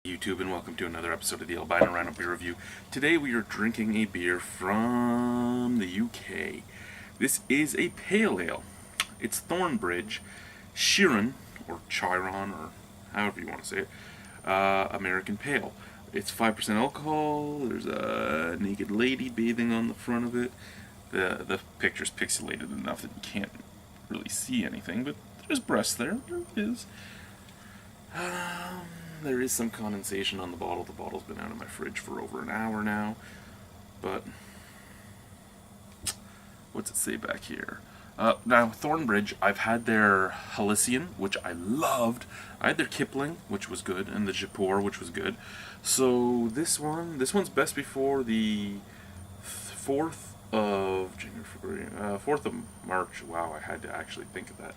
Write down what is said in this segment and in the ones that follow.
YouTube, and welcome to another episode of the Albino Rhino Beer Review. Today we are drinking a beer from the UK. This is a pale ale. It's Thornbridge Chiron, or Chiron, or however you want to say it, American Pale. It's 5% alcohol. There's a naked lady bathing on the front of it. The picture's pixelated enough that you can't really see anything, but there's breasts there. There is. There is some condensation on the bottle. The bottle's been out of my fridge for over an hour now. But what's it say back here? Now, Thornbridge, I've had their Halcyon, which I loved. I had their Kipling, which was good, and the Japor, which was good. So this one's best before the 4th of January, February, 4th of March. Wow, I had to actually think of that.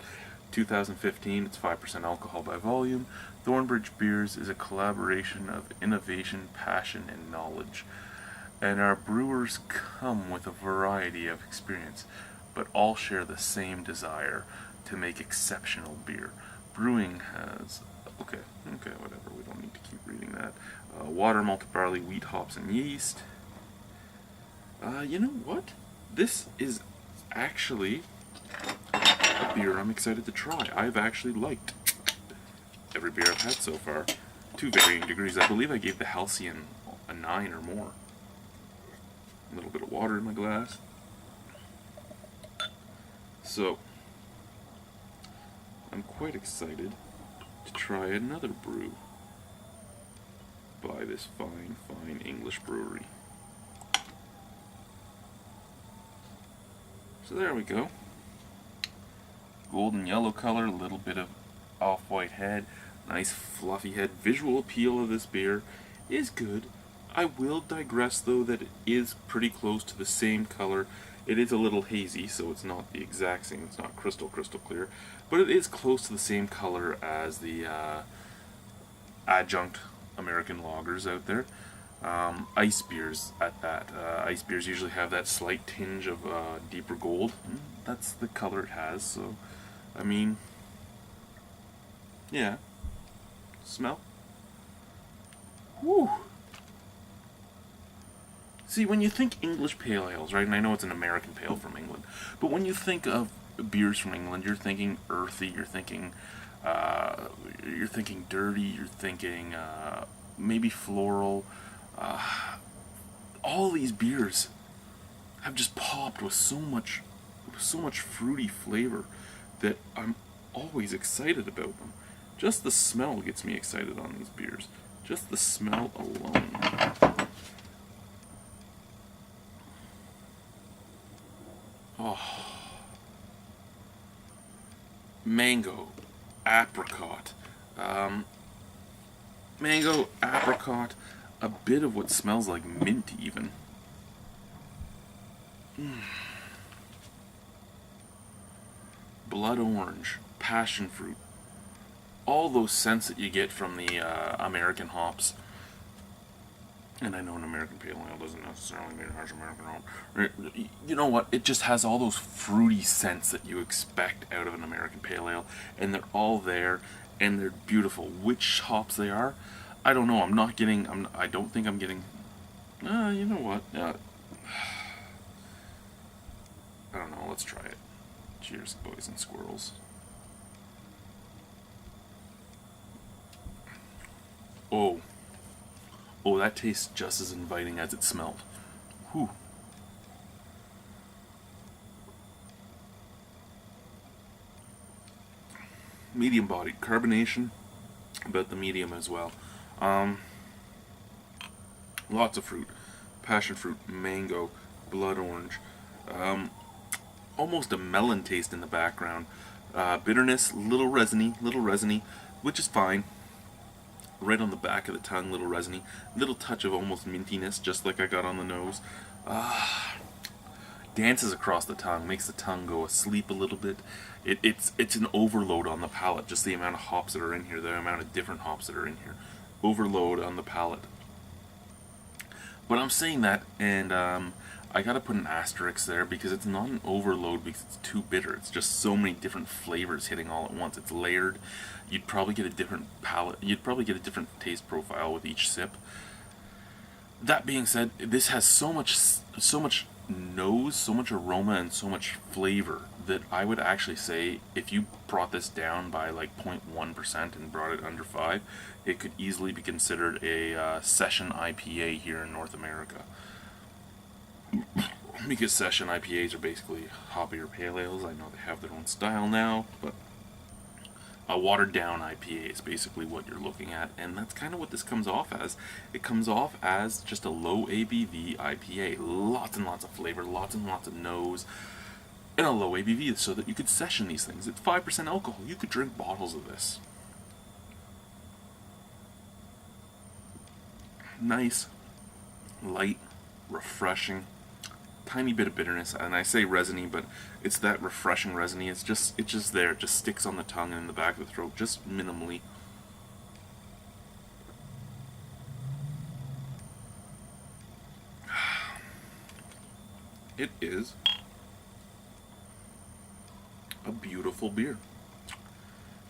2015. It's 5% alcohol by volume. Thornbridge Beers is a collaboration of innovation, passion, and knowledge. And our brewers come with a variety of experience, but all share the same desire to make exceptional beer. Brewing has... Okay, whatever. We don't need to keep reading that. Water, malted barley, wheat, hops, and yeast. You know what? This is actually a beer I'm excited to try. I've actually liked every beer I've had so far, to varying degrees. I believe I gave the Halcyon a 9 or more. A little bit of water in my glass. So, I'm quite excited to try another brew by this fine English brewery. So there we go. Golden yellow color, a little bit of off-white head, nice fluffy head. Visual appeal of this beer is good. I will digress though that it is pretty close to the same color. It is a little hazy, so it's not the exact same. It's not crystal clear, but it is close to the same color as the adjunct American lagers out there. Ice beers at that. Ice beers usually have that slight tinge of deeper gold. That's the color it has, so I mean, yeah. Smell? Woo! See, when you think English pale ales, right, and I know it's an American pale from England, but when you think of beers from England, you're thinking earthy, you're thinking dirty, you're thinking maybe floral. All these beers have just popped with so much fruity flavor that I'm always excited about them. Just the smell gets me excited on these beers. Just the smell alone. Oh. Mango, apricot. Mango, apricot, a bit of what smells like mint even. Blood orange, passion fruit. All those scents that you get from the American hops. And I know an American pale ale doesn't necessarily mean it has American hop. You know what? It just has all those fruity scents that you expect out of an American pale ale, and they're all there, and they're beautiful. Which hops they are, I don't know. I don't think I'm getting. You know what? I don't know. Let's try it. Cheers, boys and squirrels. Oh, that tastes just as inviting as it smelled. Whew. Medium bodied. Carbonation, about the medium as well. Lots of fruit. Passion fruit, mango, blood orange. Almost a melon taste in the background. Bitterness, little resiny, which is fine. Right on the back of the tongue, little resiny. Little touch of almost mintiness, just like I got on the nose. Dances across the tongue, makes the tongue go asleep a little bit. It's an overload on the palate, just the amount of hops that are in here, the amount of different hops that are in here. Overload on the palate. But I'm saying that, and I gotta put an asterisk there because it's not an overload because it's too bitter. It's just so many different flavors hitting all at once. It's layered. You'd probably get a different palate. You'd probably get a different taste profile with each sip. That being said, this has so much nose, so much aroma, and so much flavor that I would actually say if you brought this down by like 0.1% and brought it under 5, it could easily be considered a session IPA here in North America. Because session IPAs are basically hoppier pale ales. I know they have their own style now, but a watered down IPA is basically what you're looking at, and that's kind of what this comes off as. It comes off as just a low ABV IPA. Lots and lots of flavor, lots and lots of nose, and a low ABV so that you could session these things. It's 5% alcohol. You could drink bottles of this. Nice, light, refreshing, tiny bit of bitterness, and I say resiny, but it's that refreshing resiny. It's just there. It just sticks on the tongue and in the back of the throat, just minimally. It is a beautiful beer.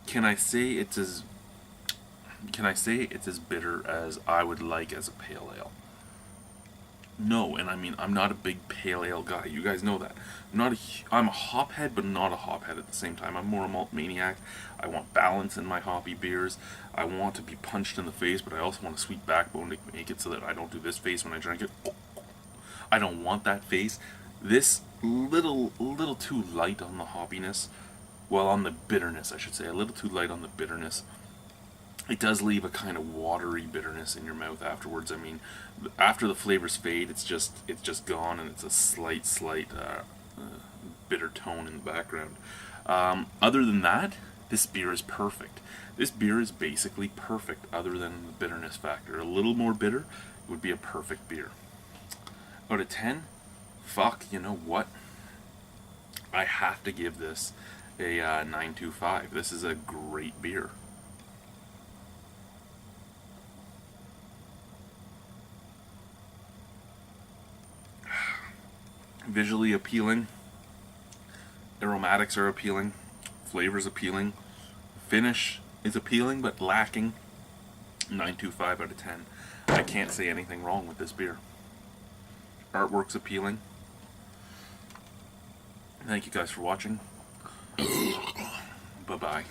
Can I say it's as bitter as I would like as a pale ale? No, and I mean, I'm not a big pale ale guy. You guys know that. I'm a hophead, but not a hophead at the same time. I'm more a malt maniac. I want balance in my hoppy beers. I want to be punched in the face, but I also want a sweet backbone to make it so that I don't do this face when I drink it. I don't want that face. This little too light on the hoppiness. Well, on the bitterness, I should say. A little too light on the bitterness. It does leave a kind of watery bitterness in your mouth afterwards. I mean, after the flavors fade, it's just gone, and it's a slight bitter tone in the background. Other than that, this beer is perfect. This beer is basically perfect, other than the bitterness factor. A little more bitter, it would be a perfect beer. Out of 10, fuck, you know what? I have to give this a 9.25. This is a great beer. Visually appealing, aromatics are appealing, flavors appealing, finish is appealing but lacking. 9.25 out of 10. I can't say anything wrong with this beer. Artwork's appealing. Thank you guys for watching. Bye bye.